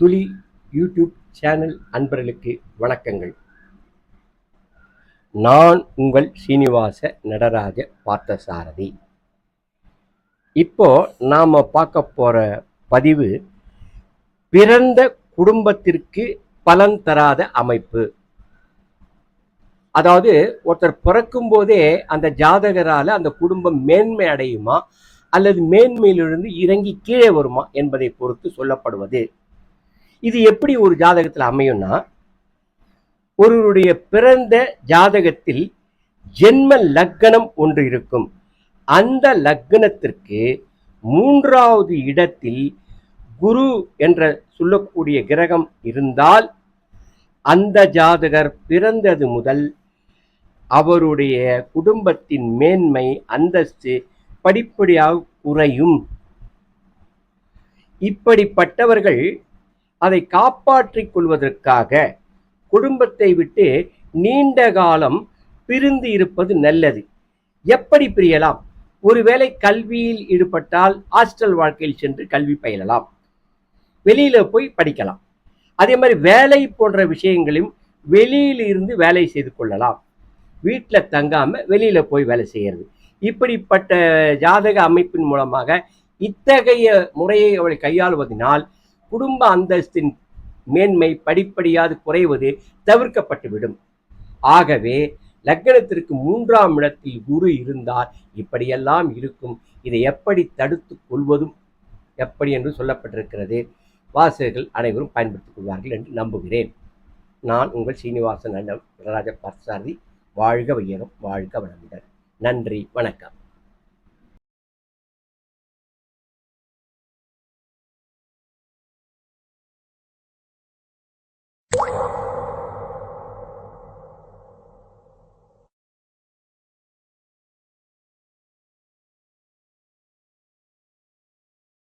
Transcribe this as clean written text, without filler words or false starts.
துளி YouTube channel அன்பர்களுக்கு வணக்கங்கள். நான் உங்கள் சீனிவாச நடராஜ பார்த்தசாரதி. இப்போ நாம பார்க்க போற பதிவு பிறந்த குடும்பத்திற்கு பலன் தராத அமைப்பு. அதாவது ஒருத்தர் பிறக்கும் போதே அந்த ஜாதகரால அந்த குடும்பம் மேன்மை அடையுமா அல்லது மேன்மையிலிருந்து இறங்கி கீழே வருமா என்பதை பொறுத்து சொல்லப்படுவது. இது எப்படி ஒரு ஜாதகத்தில் அமையும்னா, ஒருவருடைய பிறந்த ஜாதகத்தில் ஜென்ம லக்னம் ஒன்று இருக்கும். அந்த லக்னத்திற்கு 3வது இடத்தில் குரு என்ற சொல்லக்கூடிய கிரகம் இருந்தால் அந்த ஜாதகர் பிறந்தது முதல் அவருடைய குடும்பத்தின் மேன்மை அந்தஸ்து படிப்படியாக குறையும். இப்படிப்பட்டவர்கள் அதை காப்பாற்றிக் கொள்வதற்காக குடும்பத்தை விட்டு நீண்ட காலம் பிரிந்து இருப்பது நல்லது. எப்படி பிரியலாம்? ஒருவேளை கல்வியில் ஈடுபட்டால் ஹாஸ்டல் வாழ்க்கையில் சென்று கல்வி பயிலலாம், வெளியில போய் படிக்கலாம். அதே மாதிரி வேலை போன்ற விஷயங்களையும் வெளியில இருந்து வேலை செய்து கொள்ளலாம். வீட்டில் தங்காம வெளியில போய் வேலை செய்யறது. இப்படிப்பட்ட ஜாதக அமைப்பின் மூலமாக இத்தகைய முறையை அவளை கையாளுவதனால் குடும்ப அந்தஸ்தின் மேன்மை படிப்படியாக குறைவது தவிர்க்கப்பட்டுவிடும். ஆகவே லக்னத்திற்கு 3ஆம் இடத்தில் குரு இருந்தால் இப்படியெல்லாம் இருக்கும். இதை எப்படி தடுத்து கொள்வதும் எப்படி என்று சொல்லப்பட்டிருக்கிறது. வாசகர்கள் அனைவரும் பயன்படுத்திக் கொள்வார்கள் என்று நம்புகிறேன். நான் உங்கள் சீனிவாசன் நடராஜ பார்த்தசாரதி. வாழ்க வையகம், வாழ்க வளமுடன். நன்றி, வணக்கம்.